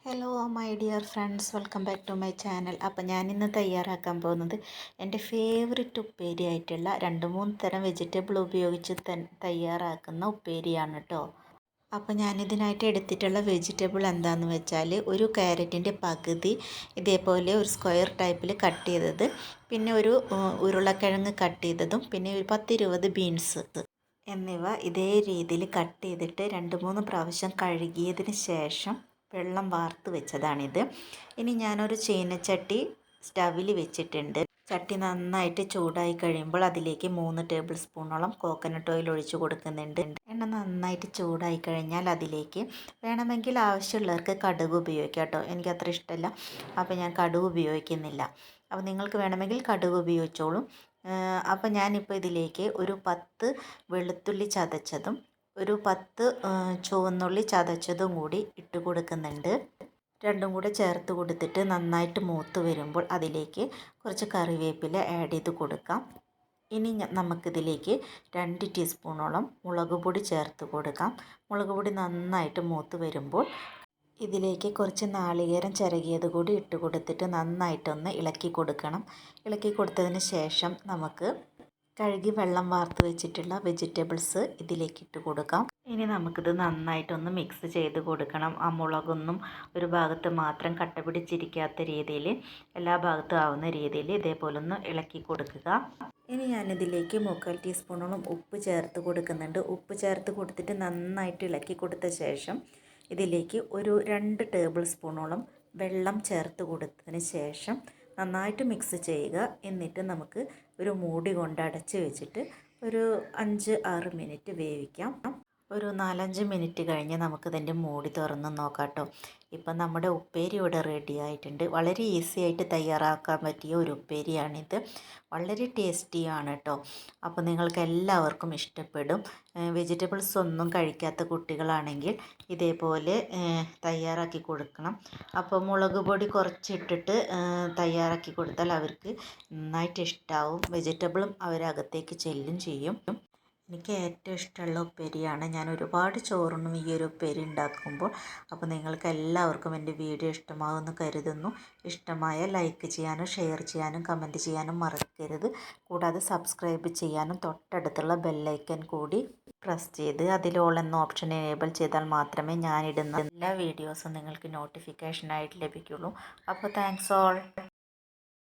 Hello my dear friends, welcome back to my channel. അപ്പോൾ ഞാനിന്ന് തയ്യാറാക്കാൻ പോകുന്നത് എൻ്റെ ഫേവറിറ്റ് ഉപ്പേരി ആയിട്ടുള്ള 2-3 തരം വെജിറ്റബിൾ ഉപയോഗിച്ച് തയ്യാറാക്കുന്ന ഉപ്പേരിയാണ് കേട്ടോ. അപ്പോൾ ഞാനിതിനായിട്ട് എടുത്തിട്ടുള്ള വെജിറ്റബിൾ എന്താണെന്ന് വെച്ചാൽ ഒരു ക്യാരറ്റിൻ്റെ പകുതി ഇതേപോലെ ഒരു സ്ക്വയർ ടൈപ്പിൽ കട്ട് ചെയ്തത്, പിന്നെ ഒരു ഉരുളക്കിഴങ്ങ് കട്ട് ചെയ്തതും, പിന്നെ ഒരു 10-20 ബീൻസ് എന്നിവ ഇതേ രീതിയിൽ കട്ട് ചെയ്തിട്ട് 2-3 പ്രാവശ്യം കഴുകിയതിന് ശേഷം വെള്ളം വാർത്ത് വെച്ചതാണിത്. ഇനി ഞാനൊരു ചീനച്ചട്ടി സ്റ്റവിൽ വെച്ചിട്ടുണ്ട്. ചട്ടി നന്നായിട്ട് ചൂടായി കഴിയുമ്പോൾ അതിലേക്ക് 3 ടേബിൾ സ്പൂണോളം കോക്കനട്ട് ഓയിൽ ഒഴിച്ച് കൊടുക്കുന്നുണ്ട്. എണ്ണ നന്നായിട്ട് ചൂടായി കഴിഞ്ഞാൽ അതിലേക്ക് വേണമെങ്കിൽ ആവശ്യമുള്ളവർക്ക് കടുക് ഉപയോഗിക്കാം കേട്ടോ. എനിക്കത്ര ഇഷ്ടമല്ല, അപ്പോൾ ഞാൻ കടുക് ഉപയോഗിക്കുന്നില്ല. അപ്പോൾ നിങ്ങൾക്ക് വേണമെങ്കിൽ കടുക് ഉപയോഗിച്ചോളും. അപ്പോൾ ഞാനിപ്പോൾ ഇതിലേക്ക് ഒരു 10 വെളുത്തുള്ളി ചതച്ചതും ഒരു 10 ചുവന്നുള്ളി ചതച്ചതും കൂടി ഇട്ട് കൊടുക്കുന്നുണ്ട്. രണ്ടും കൂടെ ചേർത്ത് കൊടുത്തിട്ട് നന്നായിട്ട് മൂത്ത് വരുമ്പോൾ അതിലേക്ക് കുറച്ച് കറിവേപ്പില ആഡ് ചെയ്ത് കൊടുക്കാം. ഇനി നമുക്കിതിലേക്ക് 2 ടീസ്പൂണോളം മുളക് പൊടി ചേർത്ത് കൊടുക്കാം. മുളക് പൊടി നന്നായിട്ട് മൂത്ത് വരുമ്പോൾ ഇതിലേക്ക് കുറച്ച് നാളികേരം ചിരകിയത് കൂടി ഇട്ട് കൊടുത്തിട്ട് നന്നായിട്ടൊന്ന് ഇളക്കി കൊടുക്കണം. ഇളക്കി കൊടുത്തതിന് ശേഷം നമുക്ക് കഴുകി വെള്ളം വാർത്ത് വെച്ചിട്ടുള്ള വെജിറ്റബിൾസ് ഇതിലേക്ക് ഇട്ട് കൊടുക്കാം. ഇനി നമുക്കിത് നന്നായിട്ടൊന്ന് മിക്സ് ചെയ്ത് കൊടുക്കണം. ആ മുളകൊന്നും ഒരു ഭാഗത്ത് മാത്രം കട്ട പിടിച്ചിരിക്കാത്ത രീതിയിൽ എല്ലാ ഭാഗത്തും ആവുന്ന രീതിയിൽ ഇതേപോലെ ഒന്ന് ഇളക്കി കൊടുക്കുക. ഇനി ഞാനിതിലേക്ക് 3/4 ടീസ്പൂണോളം ഉപ്പ് ചേർത്ത് കൊടുക്കുന്നുണ്ട്. ഉപ്പ് ചേർത്ത് കൊടുത്തിട്ട് നന്നായിട്ട് ഇളക്കി കൊടുത്ത ശേഷം ഇതിലേക്ക് ഒരു 2 ടേബിൾ സ്പൂണോളം വെള്ളം ചേർത്ത് കൊടുത്തതിന് ശേഷം നന്നായിട്ട് മിക്സ് ചെയ്യുക. എന്നിട്ട് നമുക്ക് ഒരു മൂടി കൊണ്ട് അടച്ച് വെച്ചിട്ട് ഒരു 5-6 മിനിറ്റ് വേവിക്കാം. ഒരു 4-5 മിനിറ്റ് കഴിഞ്ഞ് നമുക്കിതിൻ്റെ മൂടി തുറന്ന് നോക്കാം കേട്ടോ. ഇപ്പം നമ്മുടെ ഉപ്പേരി ഇവിടെ റെഡി ആയിട്ടുണ്ട്. വളരെ ഈസി ആയിട്ട് തയ്യാറാക്കാൻ പറ്റിയ ഒരു ഉപ്പേരിയാണിത്. വളരെ ടേസ്റ്റിയാണ് കേട്ടോ. അപ്പോൾ നിങ്ങൾക്ക് എല്ലാവർക്കും ഇഷ്ടപ്പെടും. വെജിറ്റബിൾസ് ഒന്നും കഴിക്കാത്ത കുട്ടികളാണെങ്കിൽ ഇതേപോലെ തയ്യാറാക്കി കൊടുക്കണം. അപ്പോൾ മുളക് പൊടി കുറച്ചിട്ടിട്ട് തയ്യാറാക്കി കൊടുത്താൽ അവർക്ക് നന്നായിട്ട് ഇഷ്ടമാവും. വെജിറ്റബിളും അവരകത്തേക്ക് ചെല്ലും ചെയ്യും. എനിക്ക് ഏറ്റവും ഇഷ്ടമുള്ള ഉപ്പേരിയാണ്. ഞാൻ ഒരുപാട് ചോറുണ്ണും ഈ ഒരു ഉപ്പേരി ഉണ്ടാക്കുമ്പോൾ. അപ്പോൾ നിങ്ങൾക്ക് എല്ലാവർക്കും എൻ്റെ വീഡിയോ ഇഷ്ടമാകുമെന്ന് കരുതുന്നു. ഇഷ്ടമായ ലൈക്ക് ചെയ്യാനും ഷെയർ ചെയ്യാനും കമൻറ്റ് ചെയ്യാനും മറക്കരുത്. കൂടാതെ സബ്സ്ക്രൈബ് ചെയ്യാനും തൊട്ടടുത്തുള്ള ബെല്ലൈക്കൻ കൂടി പ്രസ് ചെയ്ത് അതിൽ ഓൾ എന്ന ഓപ്ഷൻ എനേബിൾ ചെയ്താൽ മാത്രമേ ഞാനിടുന്ന എല്ലാ വീഡിയോസും നിങ്ങൾക്ക് നോട്ടിഫിക്കേഷനായിട്ട് ലഭിക്കുള്ളൂ. അപ്പോൾ താങ്ക്സ് ഓൾ.